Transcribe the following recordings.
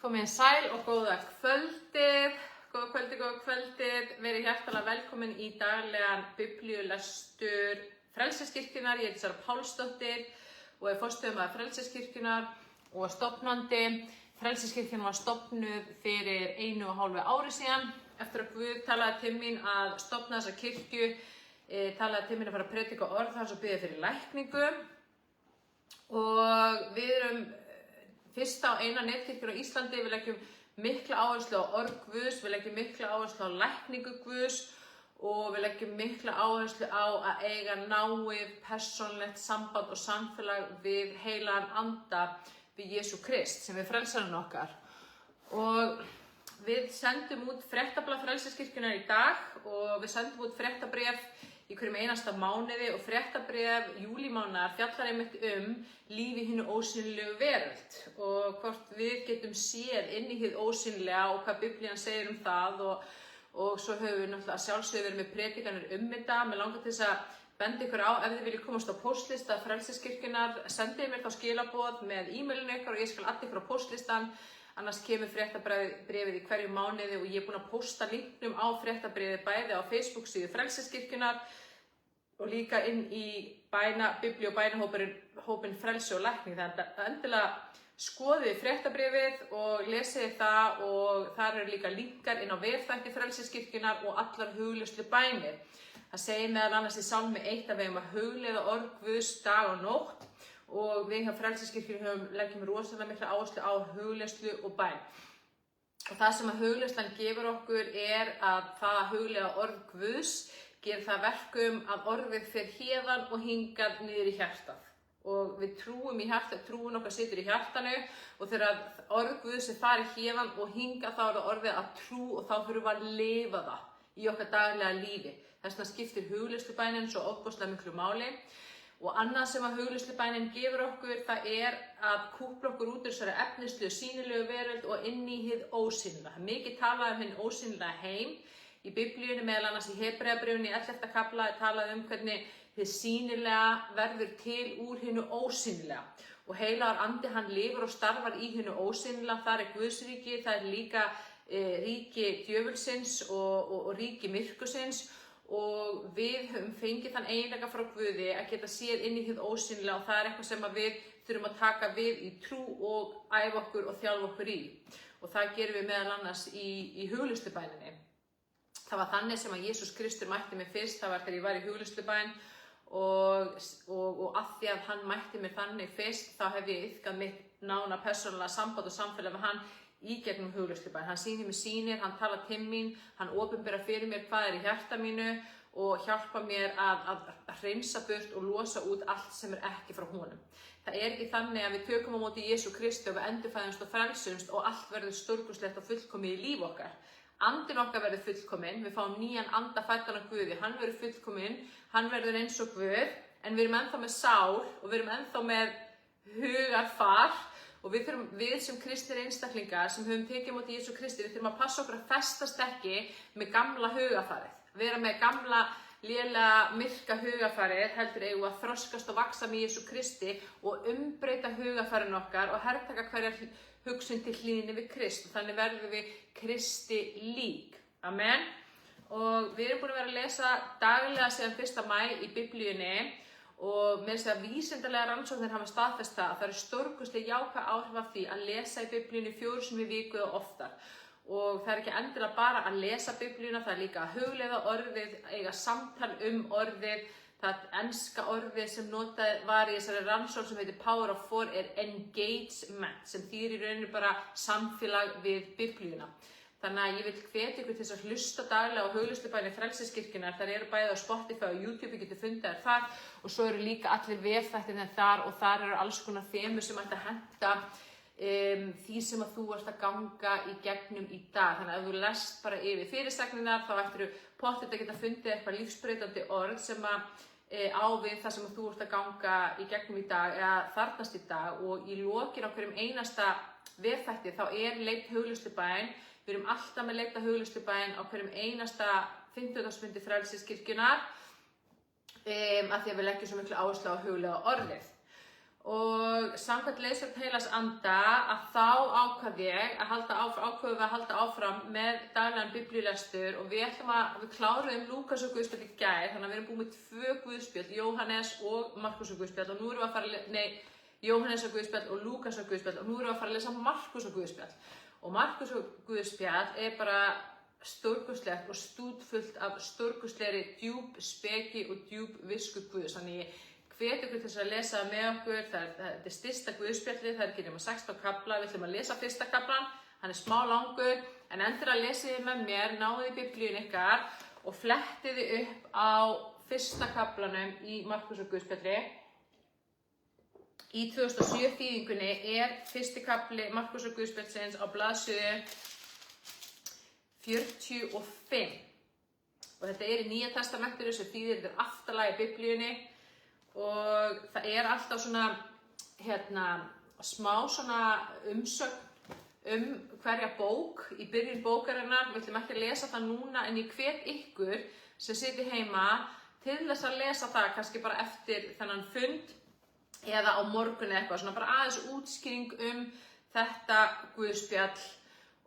Komið sæl og góða kvöldið, verið hjartalega velkomin í daglegan biblíulestur Frelseskirkjunnar. Ég heiti Sara Pálsdóttir og er forstöðumaður Frelseskirkjunnar og stofnandi. Frelseskirkjan var stofnuð fyrir 1,5 ári síðan. Eftir að Guð talaði til mín að stofna þessa kirkju, talaði til mín að fara að predika orð þar og biðja fyrir lækningu. Og við erum fyrsta og eina netkirkjur á Íslandi. Við leggjum mikla áherslu á orð Guðs, við leggjum mikla áherslu á lækningu Guðs og við leggjum mikla áherslu á að eiga náið, persónlegt samband og samfélag við heilagan anda, við Jesú Krist sem er frelsarinn okkar. Og við sendum út fréttablað Frelseskirkjunnar í dag og við sendum út fréttabréf í hverjum einasta mánuði og fréttabréf júlímánaðar fjallar einmitt líf í hinni ósýnilegu veröld og hvort við getum séð inn í hið ósýnilega og hvað Biblían segir það og svo höfum við náttúrulega sjálfsögðu verið með predikanir þetta. Mér langar til þess að benda ykkur á, ef þið viljið komast á póstlista Frelseskirkjunnar, sendið mér þá skilaboð með e-mailinu ykkur og ég skal adda ykkur á póstlistan. Annars kemur fréttabréfið í hverju mánuði og ég er búin að posta linknum á fréttabréfið bæði á Facebook síðu Frelseskirkjunnar og líka inn í biblíu- og bænahópinn Frelsi og lækning. Þannig að endilega skoðið fréttabréfið og lesið það og þar eru líka linkar inn á vefþætti Frelseskirkjunnar og allar hugleiðslu bænir. Það segir meðal annars í Sálmi 1 að við eigum að hugleiða orð Guðs dag og nótt. Og við hjá Frelseskirkjunni leggjum rosalega mikla áherslu á hugleiðslu og bæn. Og það sem að hugleiðslan gefur okkur er að það að hugleiða orð Guðs gerir það verkum að orðið fer héðan og hingað niður í hjartað. Og við trúum í hjartað, trúin okkar situr í hjartanu og þegar orð Guðs er farið héðan og hingað þá er það orðið að trú og þá þurfum við að lifa það í okkar daglega lífi. Þess vegna skiptir hugleiðslubænin svo ofboðslega miklu máli. Og annað sem að hugleiðslubænin gefur okkur, það er að kúpla okkur út úr þessari efnislegu, sýnilegu veröld og inn í hið ósýnilega. Mikið talað hinn ósýnilega heim. Í Biblíunni, meðal annars í Hebreabréfinu í 11. kafla, er talað hvernig hið sýnilega verður til úr hinu ósýnilega. Og heilagur andi, hann lifir og starfar í hinu ósýnilega. Þar er Guðsríki, það er líka ríki djöfulsins og ríki myrkursins. Og við höfum fengið þann eiginleika frá Guði að geta séð inn í hið ósýnilega og það er eitthvað sem við þurfum að taka við í trú og æfa okkur og þjálfa okkur í. Og það gerum við meðal annars í hugleiðslubæninni. Það var þannig sem að Jesús Kristur mætti mig fyrst, það var þegar ég var í hugleiðslubæn og að því að hann mætti mér þannig fyrst, þá hef ég iðkað mitt nána persónulega samband og samfélag með hann í gegnum hugleiðslubæn. Hann sýnir mér sýnir, hann talar til mín, hann opinberar fyrir mér hvað er í hjarta mínu og hjálpa mér að hreinsa burt og losa út allt sem er ekki frá honum. Það er ekki þannig að við tökum á móti Jesú Kristi og við endurfæðumst og frelsumst og allt verður stórkostlegt og fullkomið í líf okkar. Andinn okkar verður fullkominn, við fáum nýjan anda fæddan af Guði, hann verður fullkominn, hann verður eins og Guð, en við erum ennþá með sál og við erum ennþá með hugarfar. Og við sem kristnir einstaklingar sem höfum tekið á móti Jesú Kristi, við þurfum að passa okkur að festast ekki með gamla hugarfarið. Vera með gamla, lélega, myrka hugarfarið, heldur eigum að þroskast og vaxa með Jesú Kristi og umbreyta hugarfarinn okkar og hertaka hverja hugsun til hlýðni við Krist. Og þannig verðum við Kristi lík. Amen. Og við erum búin að vera að lesa daglega síðan 1. maí í Biblíunni. Og með þess að vísindalega rannsóknir hafa staðfest það að það eru stórkostleg jákvæð áhrif af því að lesa í Biblíunni 4 sinnum í viku og oftar. Og það er ekki endilega bara að lesa Biblíuna, það er líka að hugleiða orðið, eiga samtal orðið. Það enska orðið sem notað var í þessari rannsókn sem heitir Power of 4 er engagement, sem þýðir í rauninu bara samfélag við Biblíuna. Þannig að ég vil hvetja ykkur til þess að hlusta daglega á hugleiðslubæni Frelseskirkjunnar. Þær eru bæði á Spotify og YouTube, ég getur fundið þær þar og svo eru líka allir vefþættirnir þar og þar eru alls konar þemur sem ætti að henta því sem að þú ert að ganga í gegnum í dag. Þannig að ef þú lest bara yfir fyrirsagnirnar þá ættirðu pottþétt að geta fundið eitthvað lífsbreytandi orð sem að á við það sem að þú ert að ganga í gegnum í dag eða þarfnast í dag og í lokin á hverjum einasta vefþætti þá er leit hugleiðslubæn. Við erum alltaf með leita hugleiðslubæn á hverjum einasta 50. Frelseskirkjunnar af því að við leggjum svo miklu áherslu á hugleiða orðið. og samkvæmt leiðsögn heilags anda að þá ákvað ég ákveðum við að halda áfram með daglegan biblíulestur og við kláruðum Lúkas og Guðspjall í gær, þannig að við erum búin með 2 Guðspjöll, Jóhannes og Markus og Guðspjall og nú erum við að fara Jóhannes og Guðspjall og Lúkas og Guðspjall og nú erum við að fara að lesa Markus og Guðspjall og Markus og Guðspjall bara stórkostlegt og stútfullt af stórkostlegri djúp speki og djúp visku Guðs, þannig ég hvet ykkur til þess að lesa með okkur, þetta er stysta Guðspjallið, það er ekki nema 16 kafla, við ætlum að lesa fyrsta kaflan, hann er smá langur, en endilega lesið með mér, náðið biblíun ykkar og flettið upp á fyrsta kaflanum í Markus og Guðspjalli. Í 2007 þýðingunni fyrsti kafli Markus og Guðspjallsins á blaðsíðu 45 og þetta í Nýja testamentinu sem þýðir þetta aftarlega í biblíunni. Og það alltaf svona, smá svona umsögn hverja bók í byrjun bókarinnar. Við ætlum ekki að lesa það núna en ég hvet ykkur sem sitji heima til þess að lesa það kannski bara eftir þennan fund eða á morgun eitthvað. Svona bara aðeins útskýring þetta Guðspjall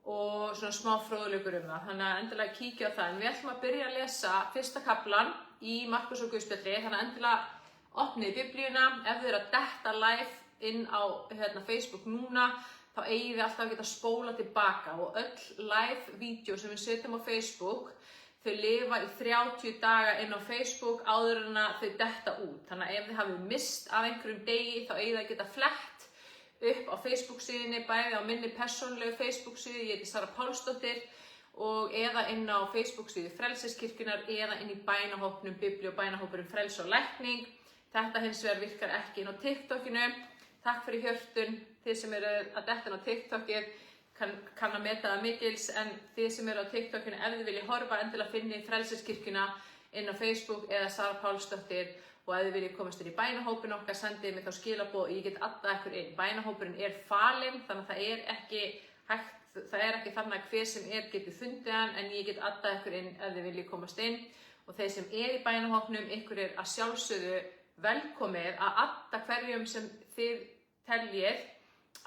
og svona smá fróðleikur það. Þannig að endilega kíkja á það. En við ætlum að byrja að lesa fyrsta kaflan í Markus og Guðspjalli. Þannig að endilega opnið biblíuna, ef þið að detta live inn á Facebook núna, þá eigið þið alltaf að geta spóla tilbaka og öll live vídeo sem við setjum á Facebook, þau lifa í 30 daga inn á Facebook áður en að þau detta út. Þannig að ef þið hafið mist af einhverjum degi, þá eigið þið að geta flett upp á Facebook síðunni, bæði á minni persónulegu Facebook síðu, ég heiti Sara Pálsdóttir, og eða inn á Facebook síðu Frelsiskirkjunnar eða inn í bænahópnum Biblíu og bænahópurinn Frelsi og lækning. Þetta hins vegar virkar ekki inn á TikTokinu. Takk fyrir hjörtun, þið sem eru að detta inn á TikTokið kann að meta það mikils, en þið sem eru á TikTokinu, ef þið viljið horfa, endilega finnið Frelsiskirkjuna inn á Facebook eða Sara Pálsdóttir og ef þið viljið komast inn í bænahópinn okkar, sendið mér þá skilaboð og ég get addað ykkur inn. Bænahópurinn falinn, þannig að það ekki hægt, það ekki þannig að hver sem getur fundið hann, en ég get addað ykkur inn ef þið viljið komast inn. Og þeir sem í bænahópnum, ykkur að sjálfsögðu velkomið að adda hverjum sem þið teljið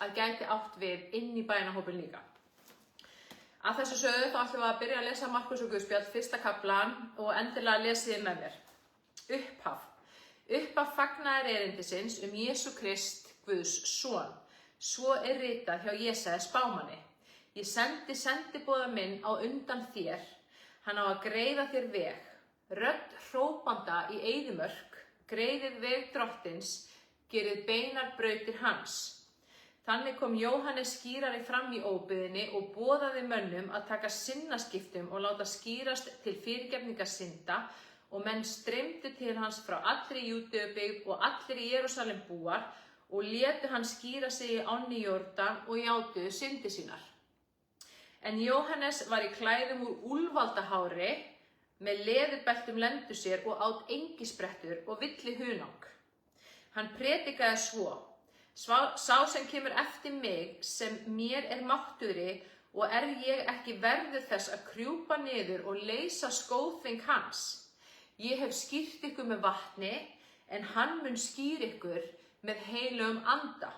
að gæti átt við inn í bænahópinn líka. Að þessu sögðu þá ætlum við að byrja að lesa Markus og Guðspjall, fyrsta kaflan og endilega lesið með mér. Upphaf. Upphaf fagnaðarerindisins Jesú Krist, Guðs son. Svo ritað hjá Jesaja spámanni. Ég sendi sendiboða minn á undan þér, hann á að greiða þér veg. Rödd hrópanda í eyðimörk, greiðið veg drottins, gerið beinar brautir hans. Þannig kom Jóhannes skírari fram í óbyggðinni og boðaði mönnum að taka sinnaskiptum og láta skírast til fyrirgefningar synda og menn streymdu til hans frá allri Júdeubyggð og allir í Jerúsalem búar og létu hann skíra sig í ánni Jórdan og játuðu syndir sínar. En Jóhannes var í klæðum úr úlfaldahári, með leðurbeltum lendu sér og át engisprettur og villi hunang. Hann predikaði svo: Sá sem kemur eftir mig, sem mér máttugri og ég ekki verður þess að krjúpa niður og leysa skóðþving hans. Ég hef skýrt ykkur með vatni, en hann mun skýra ykkur með heilugum anda.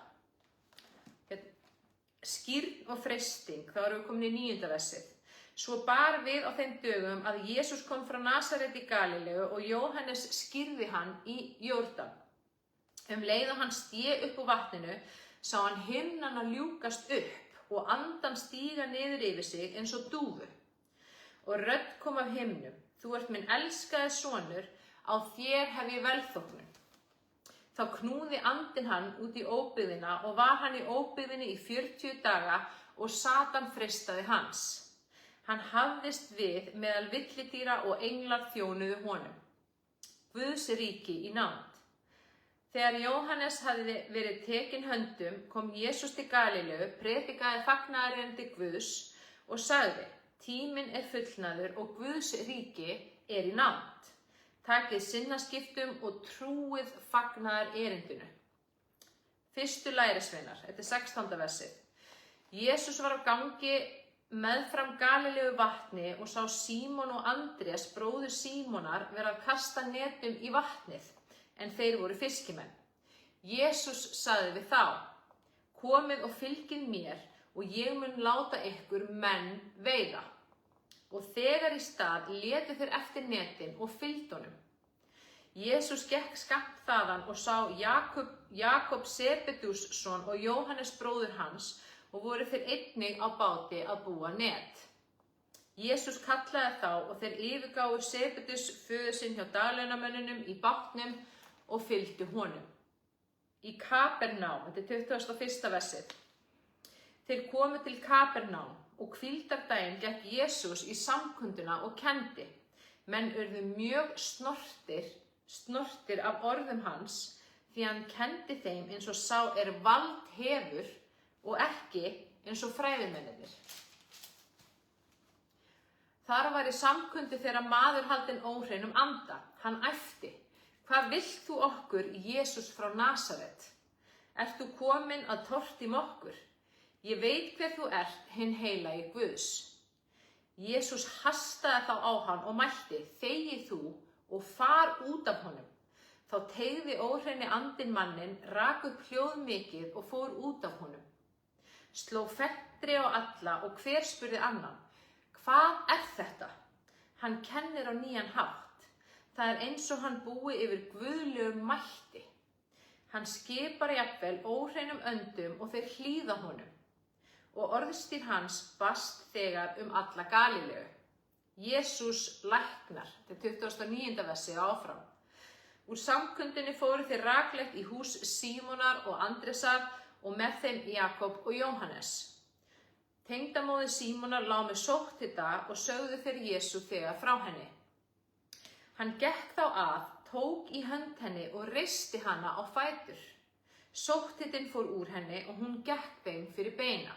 Skírn og freisting, þá erum við komin í 9. versið. Svo bar við á þeim dögum að Jesús kom frá Nasaret í Galileu og Jóhannes skírði hann í Jórdan. Leið og hann sté upp úr vatninu, sá hann himnana ljúkast upp og andan stíga niður yfir sig eins og dúfu. Og rödd kom af himnum: Þú ert minn elskaði sonur, á þér hef ég velþóknun. Þá knúði andinn hann út í óbyggðina og var hann í óbyggðinni í 40 daga og Satan freistaði hans. Hann hafðist við meðal villidýra og englar þjónuðu honum. Guðs ríki í nánd. Þegar Jóhannes hafði verið tekinn höndum, kom Jesús til Galileu, predikaði fagnaðarerindi Guðs og sagði: Tíminn fullnaður og Guðs ríki í nánd. Takið sinnaskiptum og trúið fagnaðarerindinu. Fyrstu lærisveinar, þetta 16. versið. Jesús var á gangi meðfram Galileu vatni og sá Símon og Andrés, bróður Símonar, vera að kasta netum í vatnið, en þeir voru fiskimenn. Jesús sagði við þá: komið og fylgið mér og ég mun láta ykkur menn veiða. Og þegar í stað létu þeir eftir netin og fylgdu honum. Jesús gekk skammt þaðan og sá Jakob Sebedússon og Jóhannes bróður hans og voru þeir einnig á báti að búa net. Jesús kallaði þá og þeir yfirgáfu Sebedus föður sinn hjá daglaunamönnunum í bátnum og fylgdu honum. Í Kapernaum, þetta er 21. versið. Þeir komu til Kapernaum og hvíldardaginn gekk Jesús í samkunduna og kenndi. Menn urðu mjög snortir af orðum hans, því hann kenndi þeim eins og sá vald hefur og ekki eins og fræðimennirnir. Þar var í samkundu þegar maður haldinn óhreinum anda. Hann æpti: hvað vilt þú okkur, Jesús frá Nasaret? Ert þú kominn að tortíma okkur? Ég veit hver þú ert, hinn heilagi Guðs. Jesús hastaði þá á hann og mælti: þegi þú og far út af honum. Þá teygði óhreini andinn manninn, rak upp hljóð mikið og fór út af honum. Sló felli á alla og hver spurði annan: hvað þetta? Hann kennir á nýjan hátt. Það eins og hann búi yfir guðlegum mætti. Hann skipar jafnvel óhreinum öndum og þeir hlýða honum. Og orðstír hans barst þegar alla Galíleu. Jesús læknar, þetta er 29. versið áfram. Úr samkundinni fóru þeir rakleitt í hús Símonar og Andresar og með þeim Jakob og Jóhannes. Tengdamóðir Símonar lá með sótthita og sögðu þeir Jesú þegar frá henni. Hann gekk þá að, tók í hönd henni og reisti hana á fætur. Sótthitinn fór úr henni og hún gekk þeim fyrir beina.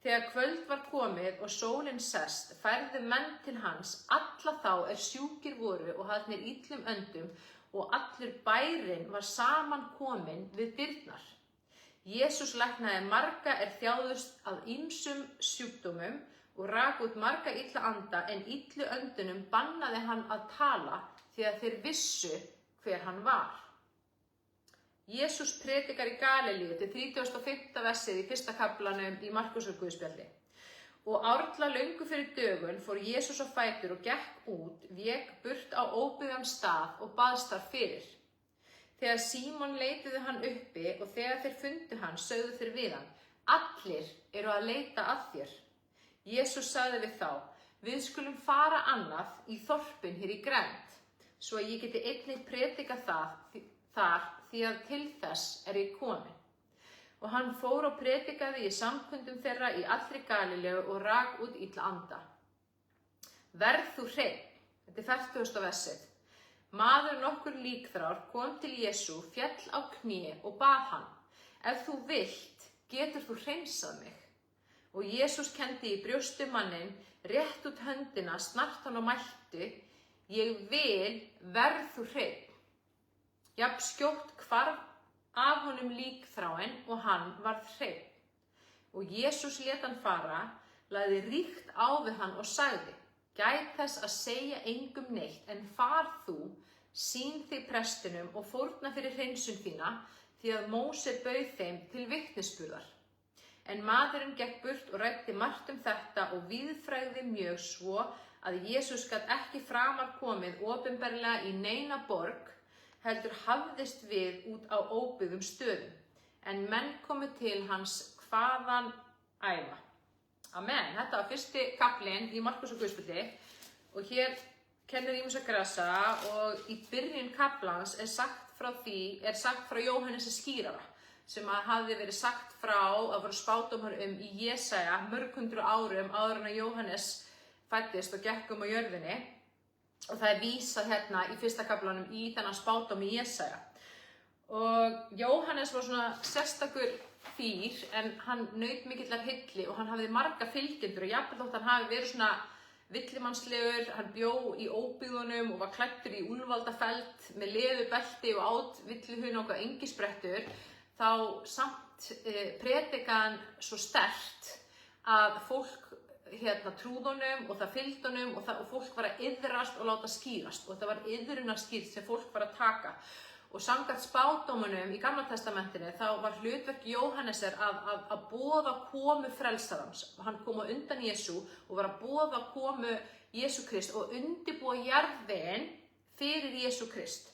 Þegar kvöld var komið og sólin sest, færðu menn til hans alla þá sjúkir voru og haldnir illum öndum, og allur bærinn var saman kominn við dyrnar. Jesús læknaði marga þjáðust af ýmsum sjúkdómum og rak út marga illa anda, en illu öndunum bannaði hann að tala því að þeir vissu hver hann var. Jesús predikar í Galilíu, til 35. versið í 1. kaflanum í Markúsar guðspjalli. Og árla löngu fyrir dögun fór Jesús á fætur og gekk út, vék burt á óbyggðan stað og baðst þar fyrir. Þegar Símon leituðu hann uppi og þegar þeir fundu hann, sögðu þeir við hann: allir eru að leita að þér. Jesús sagði við þá: við skulum fara annað í þorpin hér í grennd, svo að ég geti einnig predikað þar, því að til þess ég kominn. Og hann fór og predikaði í samkundum þeirra í allri Galíleu og rak út illa anda. Verð þú hreinn, þetta er 40. versið. Maður nokkur líkþrár kom til Jesú, féll á kné og bað hann: ef þú vilt, getur þú hreinsað mig. Og Jesús kenndi í brjósti manninn, rétt út höndina, snart hann og mælti: ég vil, verð þú hreinn. Jafn skjótt hvarf af honum líkþráin og hann varð hreinn. Og Jesús lét hann fara, lagði ríkt á við hann og sagði: gæt þess að segja engum neitt, en far þú, sýn þig prestinum og fórna fyrir hreinsun þína, því að Móse bauð þeim til vitnisburðar. En maðurinn gekk burt og ræddi margt þetta og víðfrægði mjög, svo að Jesús gat ekki framar komið opinberlega í neina borg, heldur hafðist við út á óbyggðum stöðum, en menn komu til hans hvaðan æva. Amen. Þetta var 1. kaflinn í Markúsar guðspjalli og hér kennir ýmissa grasa, og í byrjun kaflans sagt frá Jóhannesi skírara, sem hafði verið sagt frá að voru spádómar í Jesaja mörg hundruð árum áður en Jóhannes fæddist og gekk á jörðinni. Og það vísað hérna í 1. kaflanum í þennan spádóm í Jesaja. Og Jóhannes var svona sérstakur fýr, en hann naut mikillar hylli og hann hafði marga fylgjendur, og jafnvel þótt hann hafi verið svona villimannslegur, hann bjó í óbyggðunum og var klæddur í úlfaldafeld með leðubelti og át villihuna og engisbrettur, þá samt predikaði hann svo sterkt að fólk trúði honum og það fylgdi honum, og fólk var að iðrast og láta skýrast, og þetta var iðrunarskýrt sem fólk var að taka. og samkvæmt spádómunum í Gamla testamentinu þá var hlutverk Jóhannesar að boða komu frelsarans. Hann kom á undan Jesú og var að boða komu Jesú Krist og undirbúa jarðveginn fyrir Jesú Krist.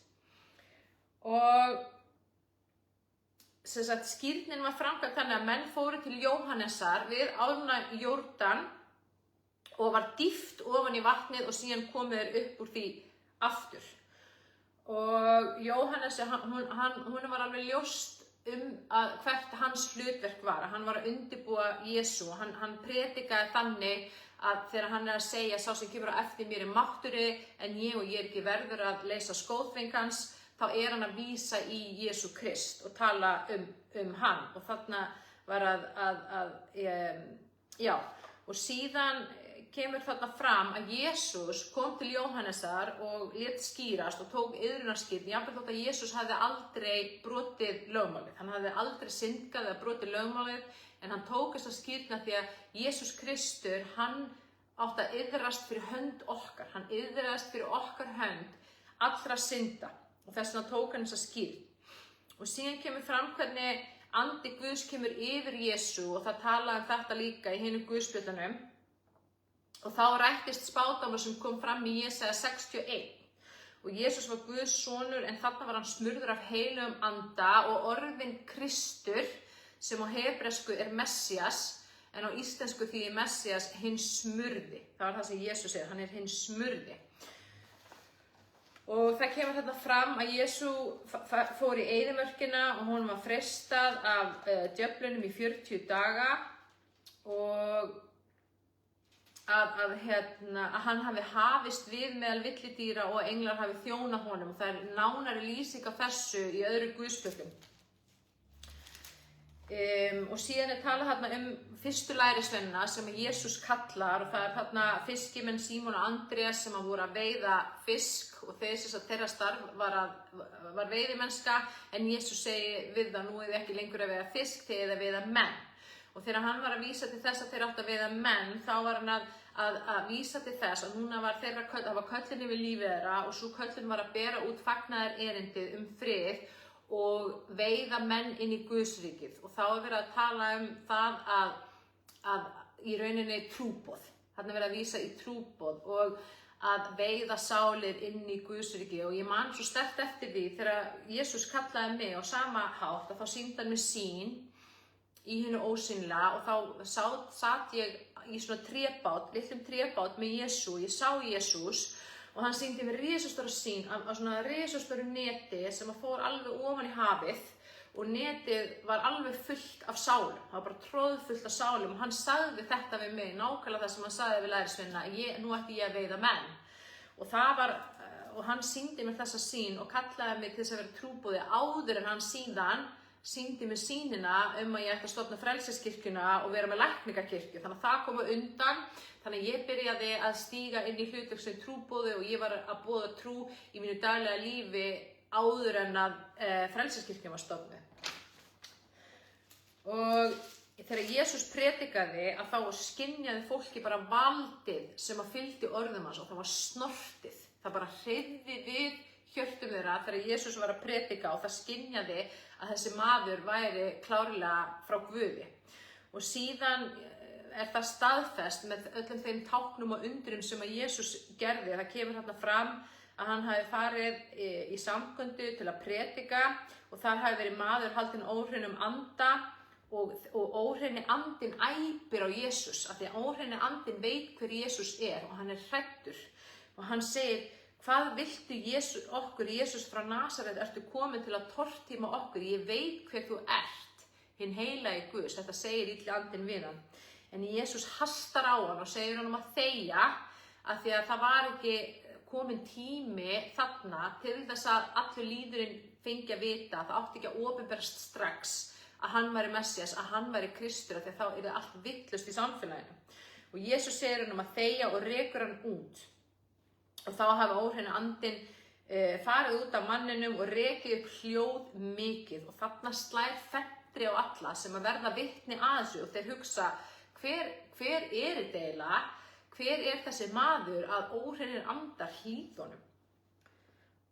Og skírnin var framkvæmt þannig að menn fóru til Jóhannesar við ána Jórdan og var dýft ofan í vatnið og síðan komu þeir upp úr því aftur. Og Jóhannes, hún var alveg ljóst hvert hans hlutverk var. Hann var að undirbúa Jesú. Hann predikaði þannig að þegar hann að segja sá sem kemur á eftir mér máttugri en ég og ég ekki verður að leysa skóðþving hans, þá hann að vísa í Jesú Krist og tala hann. Og þarna var og síðan kemur þarna fram að Jesús kom til Jóhannesar og lét skýrast og tók iðrunarskírn, jafnvel þótt að Jesús hafði aldrei brotið lögmálið. Hann hafði aldrei syndgað eða brotið lögmálið, en hann tók þessa skírna því að Jesús Kristur, hann átti að iðrast fyrir hönd okkar. Hann iðraðist fyrir okkar hönd allra synda og þess vegna tók hann þessa skírn. Og síðan kemur fram hvernig andi Guðs kemur yfir Jesú og það talaði þetta líka í hinum Guðspjöllunum. Og þá rættist spádómur sem kom fram í Jesaja 61. Og Jesús var Guðs sonur en þarna var hann smurður af heilugum anda og orðinn Kristur sem á hebresku Messias en á íslensku þýðir Messias hinn smurði. Það var það sem Jesús segir, hann hinn smurði. Og það kemur þarna fram að Jesú fór í eyðimörkina og honum var freistað af djöflunum í 40 daga og að hann hafi hafist við meðal villidýra og englar hafi þjónað honum. Það nánari lýsing á þessu í öðru Guðspjöllum. Og síðan talað þarna fyrstu lærisveinana sem Jesús kallar og það þarna fiskimenn Símon og Andrés sem voru að veiða fisk og þeirra starf var veiðimennska en Jesús segi við það nú ekki lengur að veiða fisk, þið að veiða menn. Og þegar hann var að vísa til þess að þeir áttu að veiða menn, þá var hann að vísa til þess að núna var það var köllin yfir lífið þeirra og svo köllin var að bera út fagnaðarerindið frið og veiða menn inn í Guðsríkið. Og þá verið að tala það að í rauninni trúboð. Þarna verið að vísa í trúboð og að veiða sálir inn í Guðsríkið. Og ég man svo sterkt eftir því þegar Jesús kallaði mig á sama hátt að þá sýndi hann mér sýn í hinu ósýnilega og þá satt ég í svona litlum trébát með Jesú. Ég sá Jesús og hann sýndi mér risastóra sýn á svona risastóru neti sem fór alveg ofan í hafið og netið var alveg fullt af sálum. Það var bara troðfullt af sálum og hann sagði þetta við mig, nákvæmlega það sem hann sagði við lærisveinana, nú ætti ég að veiða menn. Og hann sýndi mér þessa sýn og kallaði mig til þess að vera trúboði áður en hann síðan sýndi mér sýnina að ég ætti að stofna frelsiskirkjuna og vera með lækningakirkju. Þannig að það kom undan. Þannig að ég byrjaði að stíga inn í hlutverk sem trúboði og ég var að boða trú í mínu daglega lífi áður en að frelsiskirkjan var stofnuð. Og þegar Jesús predikaði að þá skynjaði fólki bara valdið sem að fylgdi orðum hans og það var snortið. Það bara hreyfði við hjörtum þeirra þegar Jesús var að predika og það skynjaði að þessi maður væri klárlega frá Guði. Og síðan það staðfest með öllum þeim táknum og undrum sem að Jesús gerði. Það kemur þarna fram að hann hafi farið í samkundu til að predika og þar hafi verið maður haldinn óhreinum anda og óhreini andinn æpir á Jesús af því að óhreini andinn veit hver Jesús og hann hræddur. Og hann segir: Hvað viltu okkur, Jesús frá Nasaret, ertu komin til að tortíma okkur? Ég veit hver þú ert, hinn heilagi Guðs. Þetta segir illi andinn við hann. En Jesús hastar á hann og segir honum að þegja af því að það var ekki komin tími þarna til þess að allur líðurinn fengi að vita. Það átti ekki að opinberast strax að hann væri Messias, að hann væri Kristur, af því að þá er allt vitlaust í samfélaginu. Og Jesús segir honum að þegja og rekur hann út. Og þá hafa óhreini andinn farið út af manninum og rekið upp hljóð mikið. Og þarna slær fentri á alla sem að verða vitni að þessu og þeir hugsa: hver er þetta eiginlega? Hver er þessi maður að óhreinir andar hlýða honum?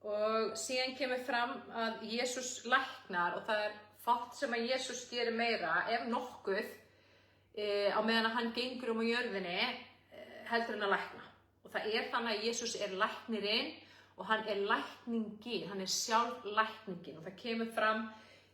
Og síðan kemur fram að Jesús læknar og það fátt sem að Jesús gerir meira, ef nokkuð, á meðan að hann gengur á jörðinni heldur en að lækna. Og það þannig að Jesús læknirinn og hann lækningin, hann sjálf lækningin. Og það kemur fram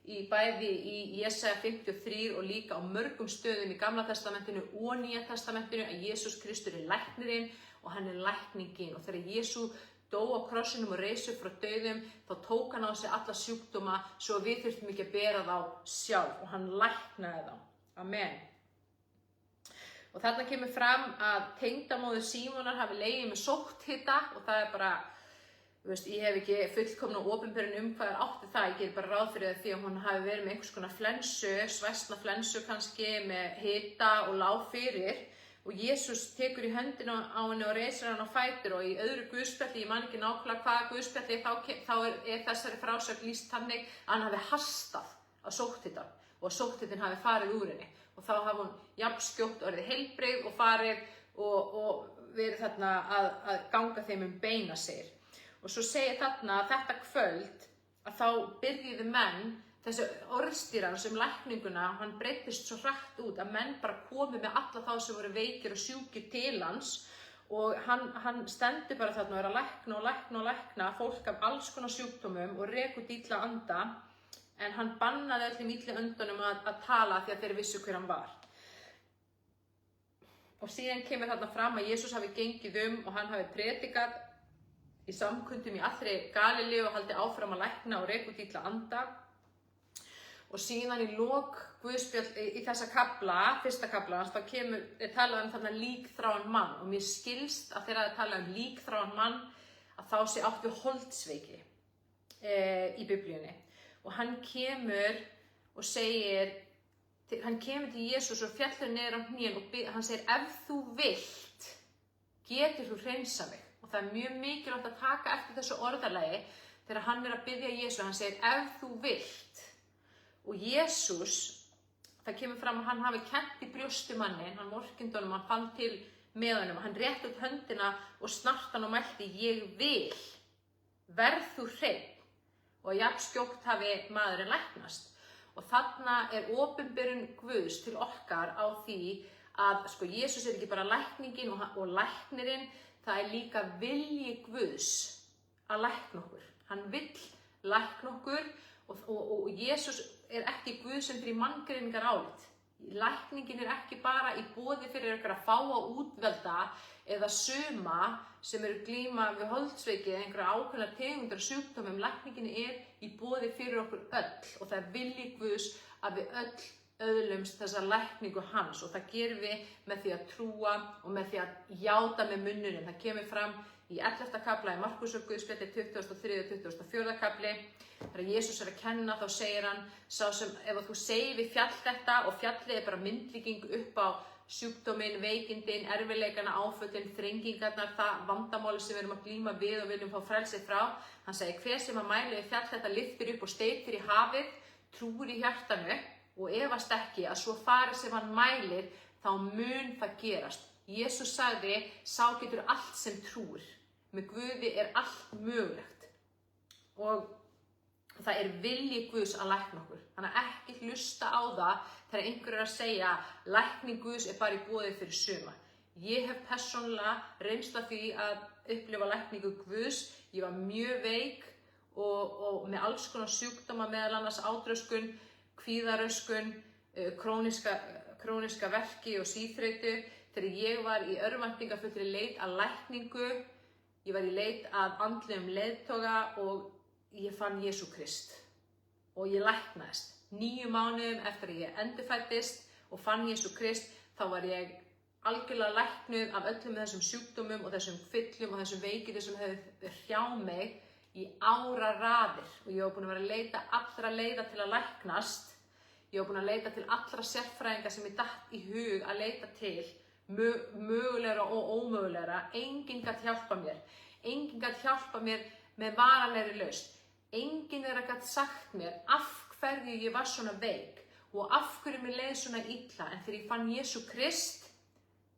bæði í Jesaja 53 og líka á mörgum stöðum í Gamla testamentinu og Nýja testamentinu að Jesús Kristur læknirinn og hann lækningin. Og þegar Jesús dó á krossinum og reis upp frá dauðum, þá tók hann á sig alla sjúkdóma svo við þurftum ekki að bera þá sjálf og hann læknaði þá. Amen. Og þarna kemur fram að tengdamóðir Símonar hafi legið með sótthita og það bara, ég hef ekki fullkomna opinberun hvað átti það, ég gerir bara ráð fyrir það því að hún hafi verið með einhvers konar flensu, svæsna flensu kannski með hita og lá fyrir. Og Jesús tekur í höndina á henni og reisir hann á fætur og í öðru guðspjalli, ég man ekki nákvæmlega hvaða guðspjalli, þá þessari frásögn lýst þannig að hann hafi hastað á sótthita og að sótthitin hafi farið úr henni. Og þá hafi hún jafnskjótt orðið heilbrigð og farið og verið þarna að ganga þeim beina sér. Og svo segir þarna að þetta kvöld að þá byrjuðu menn, þessi orðstýrans lækninguna, hann breyttist svo hratt út að menn bara komu með alla þá sem voru veikir og sjúkir til hans og hann stendur bara þarna og að lækna fólk af alls konar sjúkdómum og rekur út illa anda, en hann bannaði öllum illa öndunum að tala því að þeir vissu hver hann var. Og síðan kemur þarna fram að Jesús hafi gengið og hann hafi predikað í samkundum í allri Galileu og haldið áfram að lækna og reka út illa anda. Og síðan í lok Guðspjall, í þessa kafla, fyrsta kafla, þá talað þarna líkþráan mann og mér skilst að þegar það talað líkþráan mann að þá sé átt við holdsveiki í Biblíunni. Og hann kemur og segir, hann kemur til Jesús og fjallar niður á hnén og hann segir, ef þú vilt, getur þú hreinsað mig. Og það mjög mikilvægt að taka eftir þessu orðalagi þegar hann að biðja Jesús, hann segir, ef þú vilt. Og Jesús, það kemur fram að hann hafi kennt í brjósti mannin, hann vorkindunum, hann fann til með honum, hann rétti út höndina og snart hann og mælti, ég vil, verð þú hreinn. Og jafnskjótt hafi maðurinn læknast. Og þarna opinberun Guðs til okkar á því að Jesús ekki bara lækningin og læknirinn, það líka vilji Guðs að lækna okkur. Hann vill lækna okkur og Jesús ekki Guð sem fyrir manngreiningar álit. Lækningin ekki bara í boði fyrir ykkur að fá að útvelda eða suma sem glíma við holdsveiki eða einhverja ákveðnar tegundir sjúkdómum. Lækningin í boði fyrir okkur öll og það vilji Guðs að við öll öðlumst þessa lækningu hans og það gerum við með því að trúa og með því að játa með munnunum. Það kemur fram í 11. kafla í Markúsar Guðspjalli 23. og 24. kafli. Þegar Jesús að kenna þá segir hann, sá sem ef þú segir við fjall þetta og fjallið bara myndlíking upp á sjúkdóminn, veikindin, erfiðleikana, áföllin, þrengingarnar, það vandamáli sem við erum að glíma við og viljum fá frelsið frá. Hann segir, hver sem að mæli við fjall þetta lyftir upp og steypir í hafið, trúir í hjartanu og efast ekki að svo fari sem hann mælir, þá mun það gerast. Jesús sagði, sá getur allt sem trúir. Með Guði allt mögulegt. Og það vilji Guðs að lækna okkur. Þannig að ekki hlusta á það þegar einhver að segja lækning Guðs bara í boði fyrir suma. Ég hef persónulega reynst af því að upplifa lækningu Guðs. Ég var mjög veik og með alls konar sjúkdóma, meðal annars átröskun, kvíðaröskun, króniska verki og síþreytu. Þegar ég var í örvæntingafullri leit að lækningu, ég var í leit að andlegum leiðtoga og ég fann Jesú Krist og ég læknaðist. 9 mánuðum eftir að ég endurfæddist og fann Jesú Krist, þá var ég algjörlega læknuð af öllum þessum sjúkdómum og þessum kvillum og þessum veikindum sem hefur hrjá mig í áraraðir. Og ég var búin að vera að leita allra leiða til að læknast. Ég var búin að leita til allra sérfræðinga sem ég datt í hug að leita til, mögulegra og ómögulegra. Enginn gat hjálpa mér. Enginn gat hjálpa mér með varanlegri lausn. Enginn þeirra gat sagt mér af hverju ég var svona veik og af hverju mér leið svona illa. En þegar ég fann Jesú Krist,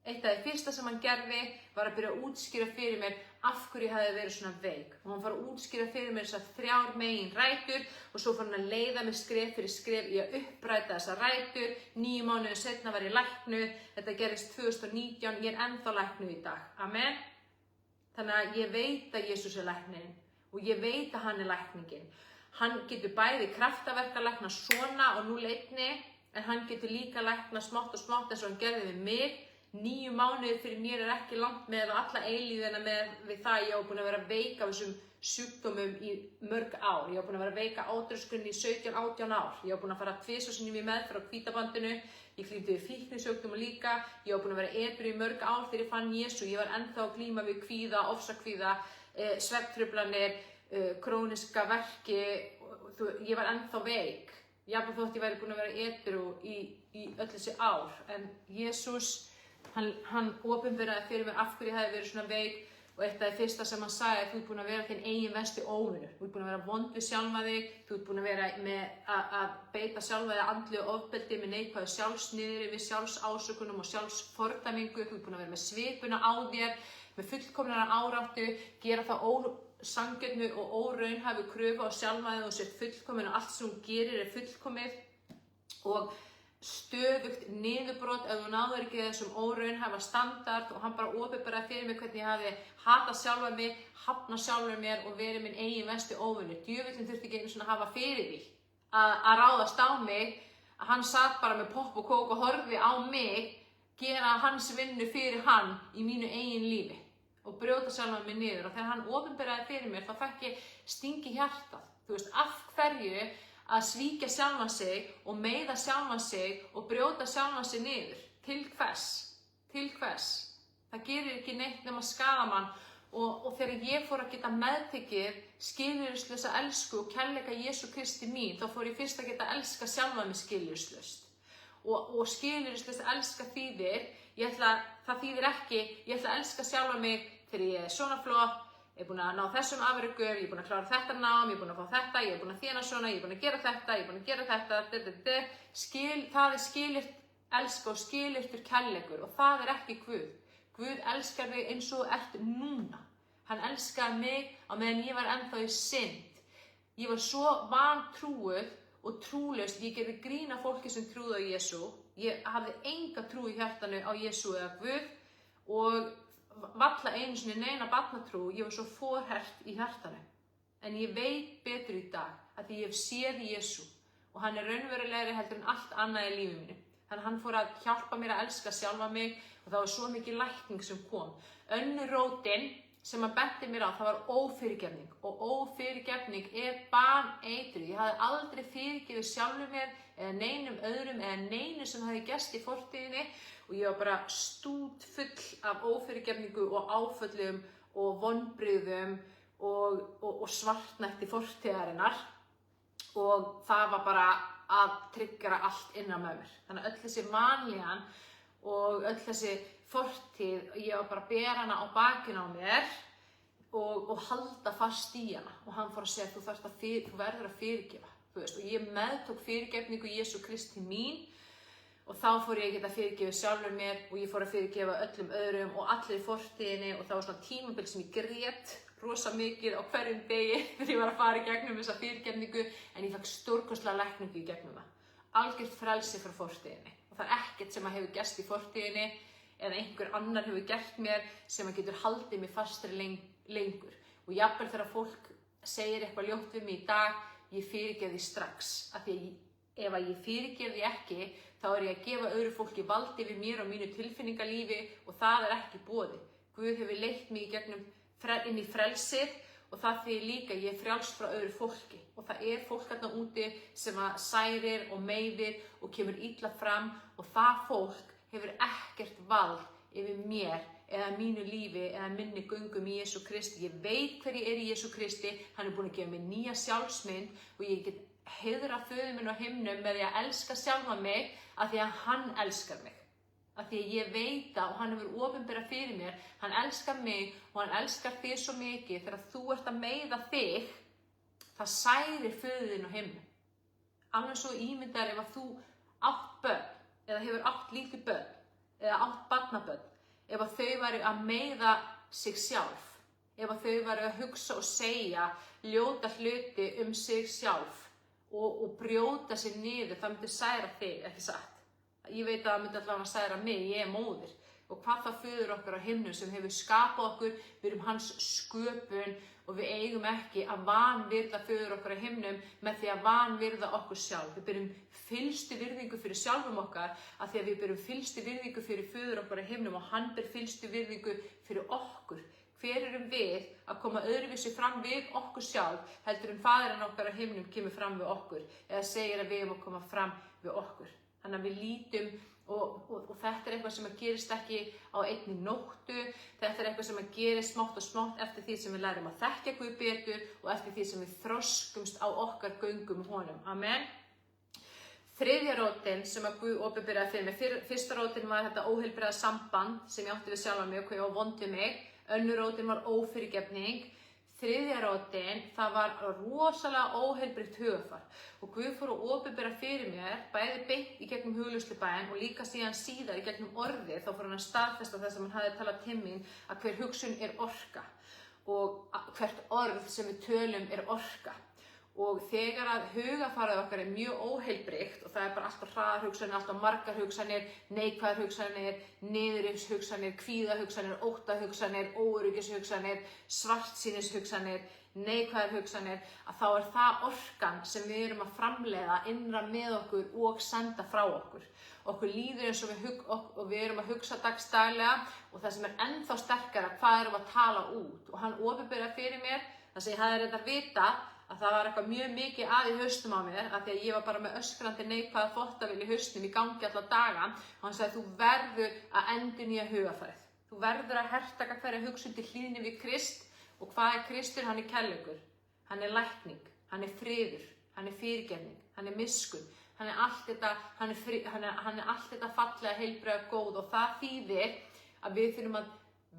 Eitt af því fyrsta sem hann gerði var að byrja að útskýra fyrir mér af hverju ég hafði verið svona veik. Og hann fór að útskýra fyrir mér þessar 3 meginrætur og svo fór hann að leiða mig skref fyrir skref í að uppræta þessar rætur. 9 mánuðir seinna var ég læknuð. Þetta gerist 2019. Ég er ennþá læknuð í dag. Amen. Þannig að ég veit að Jesús er læknirinn og ég veit að hann er lækningin. Hann getur bæði kraftaverk að lækna svona og nú leitni, en hann getur líka lækna smátt og smátt eins og hann gerði við mig. 9 mánuðir fyrir mér er ekki langt með alla eilífina við það að ég var búin að vera veik af þessum sjúkdómum í mörg ár. Ég var búin að vera veik af átröskun í 17-18 ár. Ég var búin að fara 2 sinnum í meðferð á hvítabandinu. Ég glímdi við fíknisjúkdóma líka. Ég var búin að vera edrú í mörg ár þegar ég fann Jesú. Ég var ennþá að glíma við kvíða, ofsakvíða, svefntruflanir, króniska verki. Ég var ennþá veik. Jafnvel þótt ég væri búin að vera edrú í öll þessi ár. En Jesús, hann opinberaði fyrir mér af hverju ég hefði verið svona veik og eitt af því fyrsta sem hann sagði þú ert búin að vera þinn eigin versti óvinur. Þú ert búin að vera vond við sjálfa þig, þú ert búin að vera með að beita sjálfa þig andlegu ofbeldi með neikvæðu sjálfsniðri við sjálfsásökunum og sjálfsfordæmingu. Þú ert búin að vera með svipuna á þér, með fullkomnara áráttu, gera það ósanngjörnu og óraunhæfu kröfu á sjálfa þig og sér fullkomin og allt sem hún gerir er fullkomið og stöðugt niðurbrot ef þú náður ekki þessum óraunhæfa standard og hann bara opinberaði fyrir mig hvernig ég hafi hatað sjálfa mig, hafnað sjálfur mér og verið minn eigin versti óvinur. Djöfullinn þurfti ekki einu svona að hafa fyrir því að ráðast á mig, að hann satt bara með popp og kók og horfði á mig gera hans vinnu fyrir hann í mínu eigin lífi og brjóta sjálfa mig niður. Og þegar hann opinberaði fyrir mér þá fekk ég sting í hjartað. Þú veist, af hverju að svíkja sjálfan sig og meiða sjálfan sig og brjóta sjálfan sig niður. Til hvers? Til hvers? Það gerir ekki neitt nema skaða mann og þegar ég fór að geta meðtekið skilyrðislausa elsku og kærleika Jesú Kristi mín, þá fór ég fyrst að geta elska sjálfa mig skilyrðislaust. Og skilyrðislaust elska þýðir, það þýðir ekki, ég ætla að elska sjálfa mig þegar ég er svona flott, ég er búin að ná þessum afrekum, ég er búin að klára þetta nám, ég er búin að fá þetta, ég er búin að þéna svona, ég er búin að gera þetta, ég er búin að gera þetta, það er skilyrt elska og skilyrtur kærleikur og það er ekki Guð. Guð elskar þig eins og þú ert núna. Hann elskaði mig á meðan ég var ennþá í synd. Ég var svo vantrúuð og trúlaus, ég gerði grín af fólki sem trúði á Jesú. Ég hafði enga trú í hjartanu á Jesú eða Guð og valla einu sinni neina barnatrú, ég var svo forhert í hjartanu. En ég veit betur í dag að því ég hef séð Jesú og hann er raunverulegri heldur en allt annað í lífi mínu. Þannig að hann fór að hjálpa mér að elska sjálfa mig og það var svo mikið lækning sem kom. Önnur rótin sem hann benti mér á, það var ófyrirgefning og ófyrirgefning er baneitruð. Ég hafði aldrei fyrirgefið sjálfur mér eða neinum öðrum eða neinu sem hafði gerst í fortíðinni og ég var bara stútfull af ófyrirgefningu og áföllum og vonbrigðum og svartnætti fortíðarinnar og það var bara að tryggjara allt innan með mér. Þannig að öll þessi vanlíðan og öll þessi fortíð, ég var bara að bera hana á bakinu á mér og halda fast í hana og hann fór að segja þú verður að fyrirgefa. Og ég meðtók fyrirgefningu Jesú Kristi mín og þá fór ég að geta fyrirgefið sjálfur mér og ég fór að fyrirgefa öllum öðrum og allir í fortíðinni og það var svona tímabil sem ég grét rosa mikið á hverjum degi þegar ég var að fara í gegnum þessa fyrirgefningu en ég fekk stórkostlega lækningu í gegnum það. Algjört frelsi frá fortíðinni og það er ekkert sem hefur gerst í fortíðinni eða einhver annar hefur gert mér sem getur haldið mér fastri lengur. Og jafnvel þegar fólk segir eitthvað ljótt við mig í dag, ég fyrirgef því strax. Af því að ef ég fyrirgef því ekki, þá er ég að gefa öðru fólki vald yfir mér og mínu tilfinningalífi og það er ekki boðið. Guð hefur leitt mig í gegnum inn í frelsið og það þýðir líka ég er frjáls frá öðru fólki. Og það er fólk þarna úti sem að særir og meiðir og kemur illa fram og það fólk hefur ekkert vald yfir mér eða mínu lífi eða minni göngum í Jesú Kristi. Ég veit hver ég er í Jesú Kristi, hann er búinn að gefa mér nýja sjálfsmynd og ég get heiðra föður minn á himnum með því að elska sjálfa mig af því að hann elskar mig. Af því að ég veit það og hann hefur opinberað fyrir mér, hann elskar mig og hann elskar þig svo mikið þegar þú ert að meiða þig, það særir föður þinn á himnum. Alveg svo ímyndar ef að þú átt börn eða hefur átt lítið börn eða átt barnabörn ef að þau væru að meiða sig sjálf, ef að þau væru að hugsa og segja ljóta hluti sig sjálf og brjóta sig niður, það myndi særa þig, ekki satt? Ég veit að það myndi allavega særa mig, ég móðir. Og hvað það föður okkar á himnum sem hefur skapað okkur, við erum hans sköpun og við eigum ekki að vanvirða föður okkar á himnum með því að vanvirða okkur sjálf. Við berum fyllstu virðingu fyrir sjálfum okkar af því að við berum fyllstu virðingu fyrir föður okkar á himnum og hann ber fyllstu virðingu fyrir okkur. Hver erum við að koma öðruvísi fram við okkur sjálf heldur faðirinn okkar á himnum kemur fram við okkur eða segir að við erum að koma fram við okkur. Þannig að við lítum og þetta eitthvað sem gerist ekki á einni nóttu, þetta eitthvað sem gerist smátt og smátt eftir því sem við lærum að þekkja Guð betur og eftir því sem við þroskumst á okkar göngum honum. Amen. Þriðja rótin sem að Guð opinberaði fyrir mig, fyrsta rótin var þetta óheilbrigða samband sem ég átti við sjálfa mig og hvað ég á vond við mig, önnur rótin var ófyrirgefning, þriðja rótin, það var rosalega óheilbrigt hugarfar og Guð fór að opinbera fyrir mér, bæði beint í gegnum hugleiðslubæinn og líka síðar í gegnum orðið, þá fór hann að staðfesta það sem hann hafði talað til mín að hver hugsun orka og hvert orð sem við tölum orka. Og þegar að hugarfarið okkar mjög óheilbrigt og það bara alltaf hraðar hugsanir, alltaf margar hugsanir, neikvæðar hugsanir, niðurrifs hugsanir, kvíðahugsanir, óttahugsanir, óöryggishugsanir, svartsýnishugsanir, neikvæðar hugsanir, að þá það orkan sem við erum að framleiða innra með okkur og senda frá okkur. Okkur líður eins og við erum að hugsa dagsdaglega og það sem ennþá sterkara, hvað erum að tala út. Og hann opinberaði fyrir mér, það sem ég hafði reyndar vitað, að það var eitthvað mjög mikið að í hausnum á mér af því að ég var bara með öskrandi neikvæða þvottavél í hausnum í gangi alla daga og hann sagði þú verður að endurnýja hugarfarið. Þú verður að hertaka hverja hugsun til hlýðni við Krist og hvað Kristur? Hann kærleikur, hann lækning, hann friður, hann fyrirgefning, hann miskunn, hann allt þetta, hann allt þetta fallega, heilbrigða, góð og það þýðir að við þurfum að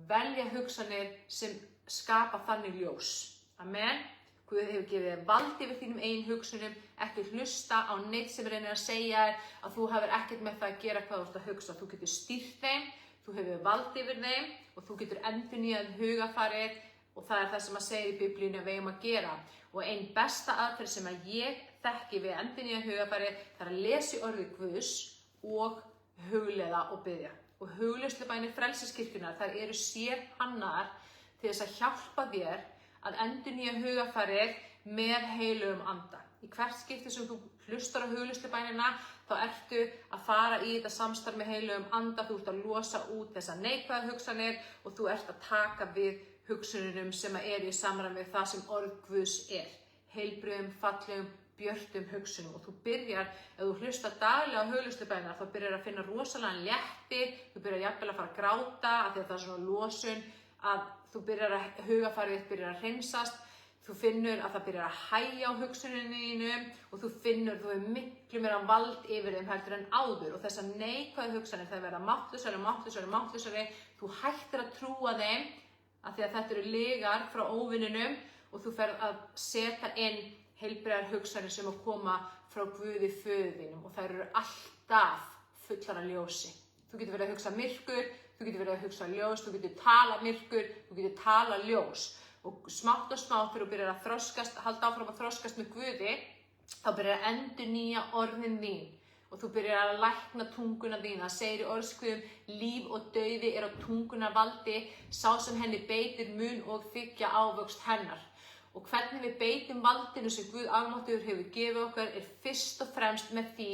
velja hugsanir sem skapa þannig ljós. Amen. Guð hefur gefið þér vald yfir þínum eigin hugsunum, ekki hlusta á neitt sem reynir að segja þér að þú hafir ekkert með það að gera hvað þú ert að hugsa. Þú getur stýrt þeim, þú hefur vald yfir þeim og þú getur endurnýjað hugarfarið og það það sem að segja í Biblíunni að við eigum að gera. Og ein besta aðferð sem að ég þekki við endurnýjað hugarfarið það að lesa í orði Guðs og hugleiða og biðja. Og hugleiðslubænir Frelsiskirkjunnar, þær sérhannaðar til þess að hjálpa þér að endurnýja hugarfarið með heilugum anda. Í hvert skipti sem þú hlustar á hugleiðslubænina þá ertu að fara í þetta samstarf með heilugum anda, þú ert að losa út þessar neikvæðu hugsanir og þú ert að taka við hugsununum sem í samræmi við það sem orð Guðs heilbrigðum, fallegum, björtum hugsunum og þú byrjar, ef þú hlustar daglega á hugleiðslubænina þá byrjar að finna rosalega létti, þú byrjar jafnvel að fara að gráta af því að það svona losun að þú byrjar að hugarfarið byrjar að hreinsast, þú finnur að það byrjar að hægja á hugsuninu þínu og þú finnur þú hefur miklu meira vald yfir þeim heldur en áður og þessar neikvæðu hugsanir það verða máttlausari, þú hættir að trúa þeim af því að þetta lygar frá óvininum og þú ferð að setja inn heilbrigðar hugsanir sem að koma frá Guði föður þínum og þær alltaf fullar af ljósi. Þú getur verið að hugsa myrkur, þú getur verið að hugsa ljós, þú getur tala myrkur, þú getur tala ljós. Og smátt og smátt þegar þú byrjar að þroskast, halda áfram að þroskast með Guði, þá byrjar að endurnýja orðin þín. Og þú byrjar að lækna tunguna þína. Það segir í orðskviðum, líf og dauði á tungunnar valdi, sá sem henni beitir mun og þykja ávöxt hennar. Og hvernig við beitum valdinu sem Guð almáttugur hefur gefið okkur fyrst og fremst með því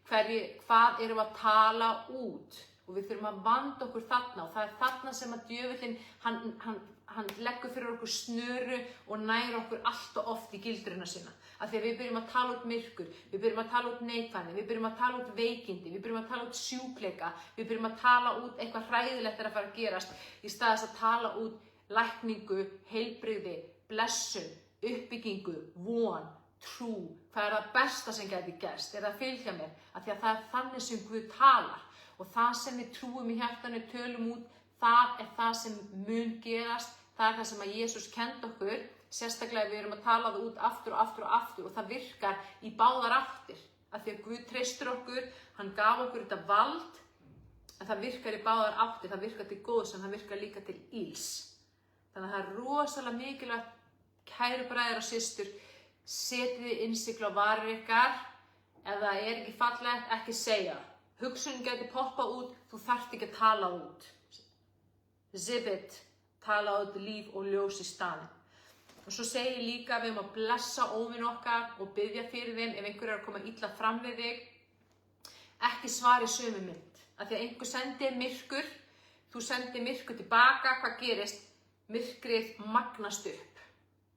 hvað erum að tala út. Og við þurfum að vanda okkur þarna og það þarna sem að djöfullinn, hann leggur fyrir okkur snöru og nær okkur allt og oft í gildruna sína. Af því að við byrjum að tala út myrkur, við byrjum að tala út neikvæðni, við byrjum að tala út veikindi, við byrjum að tala út sjúkleika, við byrjum að tala út eitthvað hræðilegt að fara að gerast í stað þess að tala út lækningu, heilbrigði, blessun, uppbyggingu, von, trú. Hvað það besta sem gæti gerst? Það fylgja mér? Af því að það þannig sem Guð talar. Og það sem við trúum í hjartanu, tölum út, það það sem mun gerast, það það sem að Jesús kenndi okkur, sérstaklega við erum að tala það út aftur og aftur og aftur og það virkar í báðar áttir. Af því að Guð treystir okkur, hann gaf okkur þetta vald, en það virkar í báðar áttir, það virkar til góðs en það virkar líka til ills. Þannig að það er rosalega mikilvægt, kæru bræður og systur, setið innsigli á varir ykkar, ef það er ekki fallegt, ekki segja. Hugsunin gæti poppa út, þú þarft ekki að tala út. Zip it, tala út líf og ljós í staðinn. Og svo segi ég líka við að blessa óvin okkar og biðja fyrir þeim ef einhver er að koma illa fram við þig. Ekki svari sömu mynd. Af því að einhver sendir myrkur, þú sendir myrkur tilbaka, hvað gerist? Myrkrið magnast upp.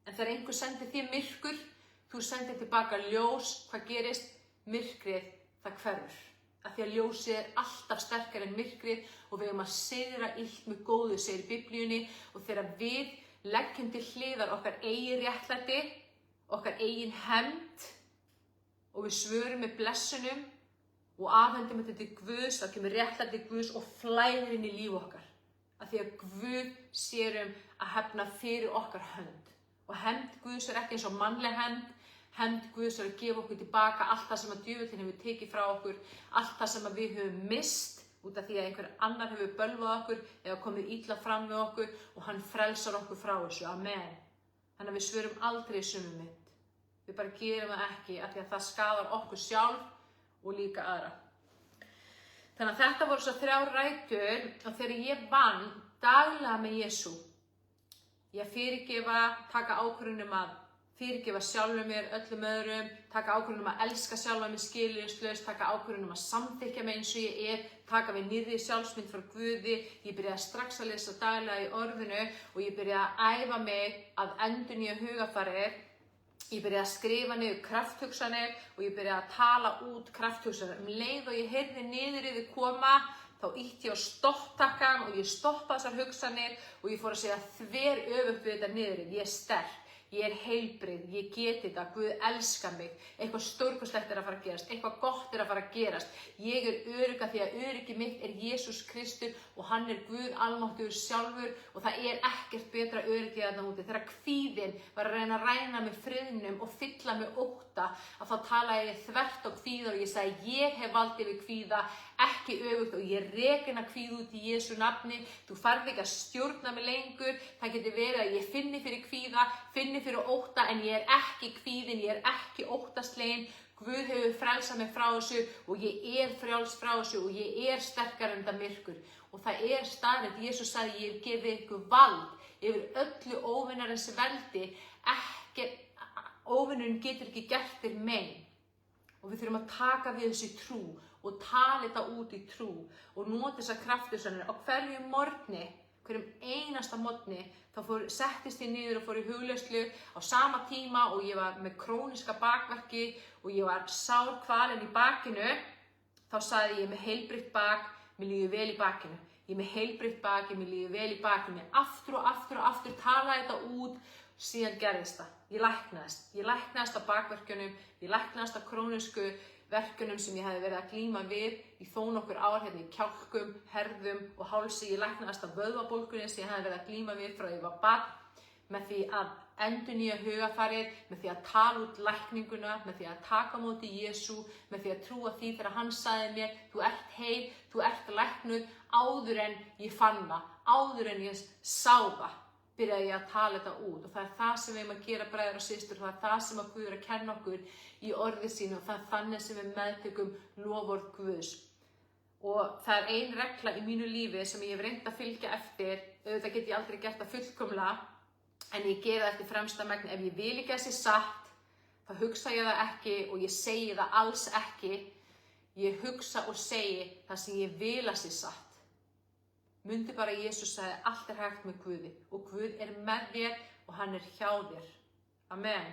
En þegar einhver sendir þér myrkur, þú sendir tilbaka ljós, hvað gerist? Myrkrið, það hverfur. Af því að ljósið er alltaf sterkar en myrkrið og við að sigra illt með góðu, segir í Biblíunni, og þegar við leggjum til hliðar okkar eigin réttlæti, okkar eigin hefnd og við svörum með blessunum og afhendum þetta til Guðs, þá kemur réttlæti Guðs og flæðir inn í líf okkar. Af því að Guð sér að hefna fyrir okkar hönd. Og hefnd Guðs er ekki eins og mannleg hefnd. Hefnd Guðs er að gefa okkur tilbaka allt það sem að djöfullinn hefur tekið frá okkur, allt það sem að við höfum mist út af því að einhver annar hefur bölvað okkur eða komið illa fram við okkur og hann frelsar okkur frá þessu. Amen. Þannig að við svörum aldrei í sömu mynd. Við bara gerum það ekki af því að það skaðar okkur sjálf og líka aðra. Þannig að þetta voru svo 3 rætur og þegar ég vann daglega með Jesú, ég fyrirgefa, taka ákvörðun að fyrirgefa sjálfum mér, öllum öðrum, taka ákvörðun að elska sjálfa mig skilyrðislaust, taka ákvörðun að samþykkja mig eins og ég er, taka við nýrri sjálfsmynd frá Guði. Ég byrjaði strax að lesa daglega í orðinu og ég byrjaði að æfa mig að endurnýja hugarfarið. Ég byrjaði að skrifa niður krafthugsanir og ég byrjaði að tala út krafthugsanir. Leið og ég heyrði niðurriðið koma, þá ýtti ég á stopptakkan og ég stoppaði þessar hugsanir og ég fór að segja þveröfugt við þetta niðurrið. Ég er sterk. Ég er heilbrigð, ég geti þetta, Guð elskar mig, eitthvað stórkostlegt er að fara að gerast, eitthvað gott er að fara að gerast. Ég er örugg af því að öryggi mitt er Jesús Kristur og hann er Guð almáttugur sjálfur og það er ekkert betra öryggi þarna úti. Þegar kvíðinn var að reyna að ræna með friðnum og fylla með ótta, að þá talaði ég þvert á kvíða og ég sagði ég hef valdið við kvíða, ekki öfugt og ég rekin að kvíða út í Jesú nafni. Þú farð ekki að stjórna mig lengur. Það getur verið að ég finni fyrir kvíða, finni fyrir ótta en ég er ekki kvíðin, ég er ekki óttaslegin. Guð hefur frelsað mig frá þessu og ég er frjáls frá þessu og ég er sterkar en það myrkur. Og það er staðreynd, Jesús sagði ég hef gefið ykkur vald yfir öllu óvinarins veldi, óvinurinn getur ekki gert þér mein. Og við þurfum að taka við þessu trú og tala þetta út í trú og nota þessa krafthugsanir. Á hverjum morgni, hverjum einasta morgni, þá settist ég niður og fór í hugleiðslu á sama tíma og ég var með króníska bakverki og ég var sárkvalin í bakinu. Þá sagði ég með heilbrigt bak, mér líður vel í bakinu. Ég með heilbrigt bak, mér líður vel í bakinu. Aftur og aftur og aftur talaði þetta út, síðan gerðist það. Ég læknaðist af bakverkjunum, ég læknaðist af krónísku verkunum sem ég hefði verið að glíma við í þó nokkur ár hérna í kjálkum, herðum og hálsi. Ég læknaðist af vöðvabólgunni sem ég hefði verið að glíma við frá ég var barn, með því að endurnýja hugarfarið, með því að tala út lækninguna, með því að taka á móti Jesú, með því að trúa því þegar hann sagði mér þú ert heil, þú ert læknuð, áður en ég fann það, áður en ég sá það. Byrjaði ég að tala þetta út og það er það sem við erum að gera bræður og systur, það er það sem að Guð er að kenna okkur í orði sínu og það er þannig sem við meðtökum loforð Guðs. Og það er ein regla í mínu lífi sem ég hef reynt að fylgja eftir, auðvitað get ég aldrei gert það fullkomlega, en ég gera það eftir fremsta megni. Ef ég vil ekki að sé satt, þá hugsa ég það ekki og ég segi það alls ekki. Ég hugsa og segi það sem ég vil að sé satt. Mundi bara að Jesús sagði allt er hægt með Guði og Guð er með þér og hann er hjá þér. Amen.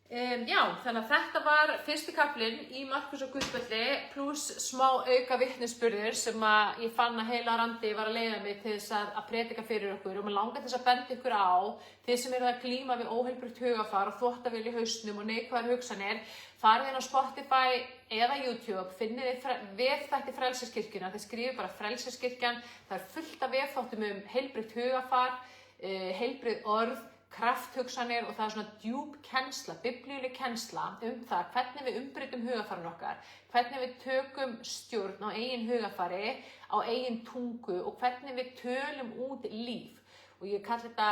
Já, þannig að þetta var fyrsti kaflinn í Markus og Guðspjalli pluss smá auka vitnisburður sem að ég fann að heila randi var að leiða mig til þess að predika fyrir okkur og mér langar til þess að benda ykkur á þið sem eru að glíma við óheilbrigt hugarfar og þvottavél í hausnum og neikvæðar hugsanir. Farið inn á Spotify eða YouTube, finnið þið vefþætti Frelseskirkjunnar, þið skrifið bara Frelseskirkjan, það er fullt af vefþáttum heilbrigt hugarfar, heilbrigt orð, krafthugsanir og það er svona djúp kennsla, biblíuleg kennsla það hvernig við umbreytum hugarfarin okkar, hvernig við tökum stjórn á eigin hugarfari, á eigin tungu og hvernig við tölum út líf. Og ég kalli þetta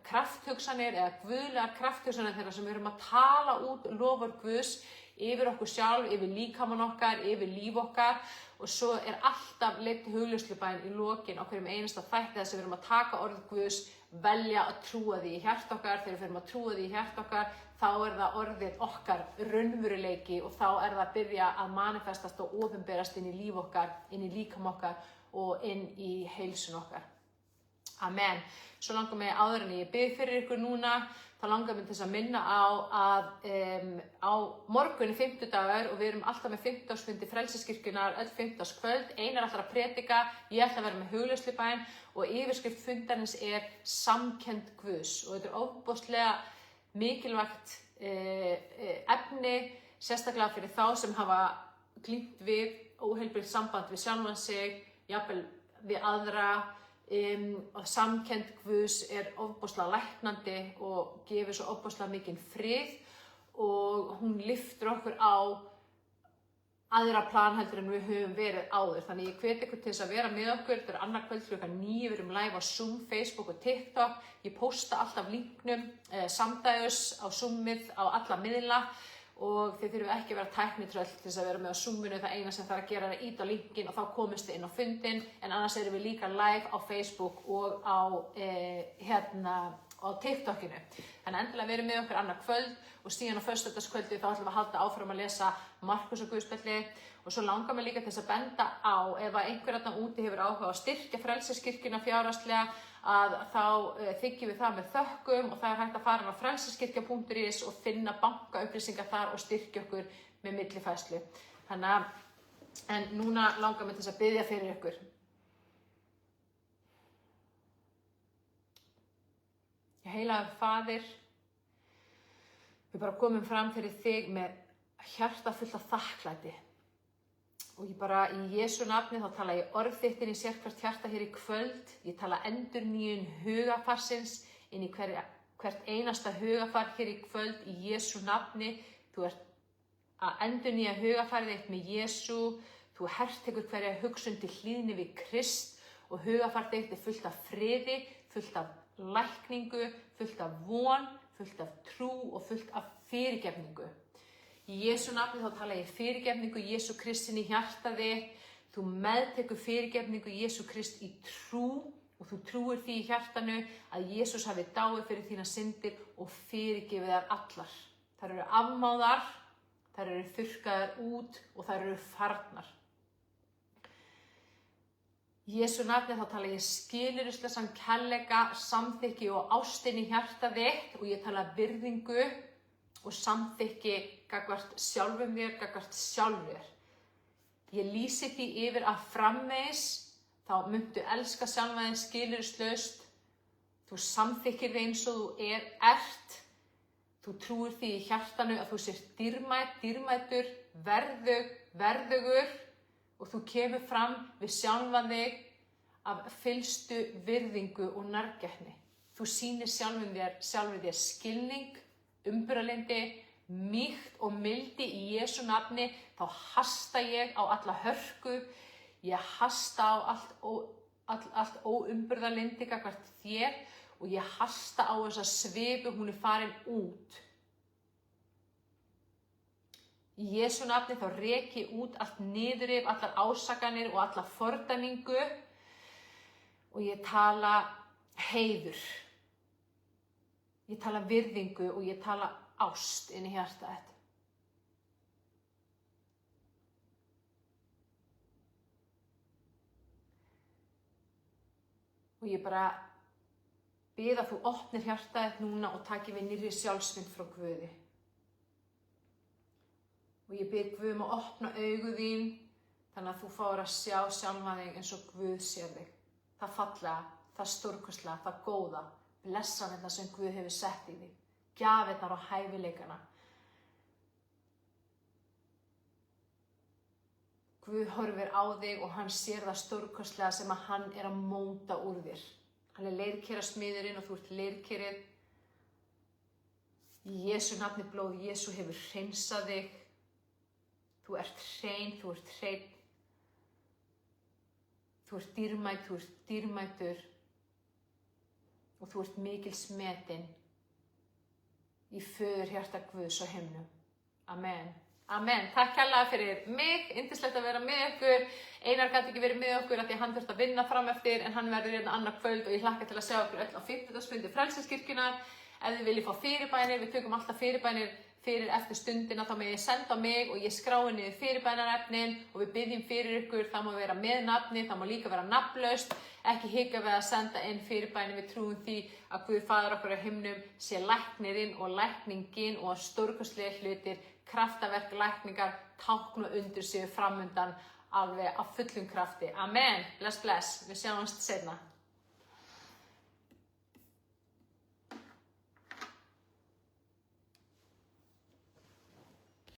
krafthugsanir eða guðlegar krafthugsanir þeirra sem við erum að tala út loforð Guðs yfir okkur sjálf, yfir líkamann okkar, yfir líf okkar og svo er alltaf leidd hugleiðslubæn í lokin á hverjum einasta þætti þess að við erum að taka orð Guðs, velja að trúa því í hjarta okkar. Þegar við erum að trúa því í hjarta okkar, þá er það orðið okkar raunveruleiki og þá er það að byrja að manifestast og opinberast inn í líf okkar, inn í líkam okkar og inn í heilsun okkar. Amen. Svo langar mig áður en ég bið fyrir ykkur núna, þá langar mig til þess að minna á að á morgun er fimmtudagur og við erum alltaf með fimmtudagsfundi Frelsiskirkjunnar öll fimmtudagskvöld. Einar ætlar að predika, ég ætla að vera með hugleiðslubæn og yfirskrift fundarins er samkennd Guðs og þetta er ofboðslega mikilvægt efni, sérstaklega fyrir þá sem hafa glímt við óheilbrigt samband við sjálfan sig, jafnvel við aðra. Og samkennd Guðs er ofboðslega læknandi og gefur svo ofboðslega mikinn frið og hún lyftir okkur á aðra plan heldur en við höfum verið áður. Þannig ég hvet ykkur til þess að vera með okkur. Þetta er annað kvöld klukkan 9, við erum live á Zoom, Facebook og TikTok. Ég posta alltaf linknum samdægurs á Zoomið á alla miðla og þið þurfum ekki að vera tæknitröll til þess að vera með á Zoominu. Það eina sem þarf að gera er að íta á linkin og þá komist þið inn á fundin, en annars erum við líka live á Facebook og á TikTokinu. Þannig endilega verið með okkur annað kvöld og síðan á föstudagskvöldi þá ætlum við að halda áfram að lesa Markus og Guðspjalli og svo langar mig líka til þess að benda á ef að einhver þarna úti hefur áhuga að styrkja Frelsiskirkjuna fjárhagslega að þá þiggjum við það með þökkum og það er hægt að fara á frelsiskirkja.is og finna bankaupplýsingar þar og styrkja okkur með millifærslu. Þannig að, en núna langar mig til þess að biðja fyrir ykkur. Heilagur Faðir, við bara komum fram fyrir þig með hjarta fullt af þakklæti. Og ég bara í Jesú nafni þá tala ég orð þitt inn í sérhvert hjarta hér í kvöld. Ég tala endurnýjun hugarfarsins inn í hvert einasta hugarfar hér í kvöld í Jesú nafni. Þú ert að endurnýja hugarfarið þitt með Jesú. Þú hertekur hverja hugsun til hlýðni við Krist og hugarfarið þitt er fullt af friði, fullt af lækningu, fullt af von, fullt af trú og fullt af fyrirgefningu. Í Jesú nafni þá tala ég fyrirgefningu Jesú Kristin í hjarta þitt. Þú meðtekur fyrirgefningu Jesú Krist í trú og þú trúir því í hjartanu að Jesús hafi dáið fyrir þína syndir og fyrirgefið þær allar. Þær eru afmáðar, þær eru þurrkaðar út og þær eru farnar. Í Jesú nafni þá tala ég skilyrðislausan kærleika, samþykki og ástin í hjarta þitt og ég tala virðingu og samþykki gagnvart sjálfum þér, gagnvart sjálfur þér. Ég lýsi því yfir að framvegis þá muntu elska sjálfa þig skilyrðislaust. Þú samþykkir þig eins og þú ert. Þú trúir því í hjartanu að þú sért dýrmætur, verðugur og þú kemur fram við sjálfa þig af fyllstu virðingu og nærgætni. Þú sýnir sjálfur þér skilning, umburðarlyndi, mýkt og mildi í Jesú nafni. Þá hasta ég á alla hörku, ég hasta á allt óumburðarlyndi gagnvart þér og ég hasta á þessa svipu, hún er farin út. Í Jesú nafni þá reki út allt niðurrif, allar ásakanir og alla fordæmingu og ég tala heiður. Ég tala virðingu og ég tala ást inn í hjarta þetta. Og ég bara bið að þú opnir hjarta þetta núna og takir við nýrri sjálfsmynd frá Guði. Og ég bið Guð að opna augu þín þannig að þú fáir að sjá sjálfa þig eins og Guð sér þig. Það fallega, það stórkostlega, það góða, blessanirnar sem Guð hefur sett í þig, gjafirnar og hæfileikana. Guð horfir á þig og hann sér það stórkostlega sem að hann er að móta úr þér. Hann er leirkerasmiðurinn og þú ert leirkerið Í Jesú nafni blóð Jesú hefur hreinsað þig. Þú ert hrein, þú ert hreinn. Þú ert dýrmæt, þú ert dýrmætur. Og þú ert mikils metin í föðurhjarta Guðs á himnum. Amen. Amen. Takk kærlega fyrir mig. Yndislegt að vera með ykkur. Einar gat ekki verið með okkur af því að hann þurfti að vinna fram eftir, en hann verður hérna annað kvöld og ég hlakka til að sjá okkur öll á 50. Frelsiskirkjunnar. Ef þið viljið fá fyrirbænir, við tökum alltaf fyrirbænir fyrir eftir stundina, þá með ég senda á mig og ég skrái niður fyrirbænarefnin og við byggjum fyrir ykkur. Það má vera með nafni, það má líka vera nafnlaust. Ekki hika við að senda inn fyrirbænir. Við trúum því að Guð Faðir okkar á himnum sé læknirinn og lækningin og stórkostlegir hlutir, kraftaverk, lækningar, tákn og undur séu framundan alveg af fullum krafti. Amen. Bless, bless. Við sjáumst seinna.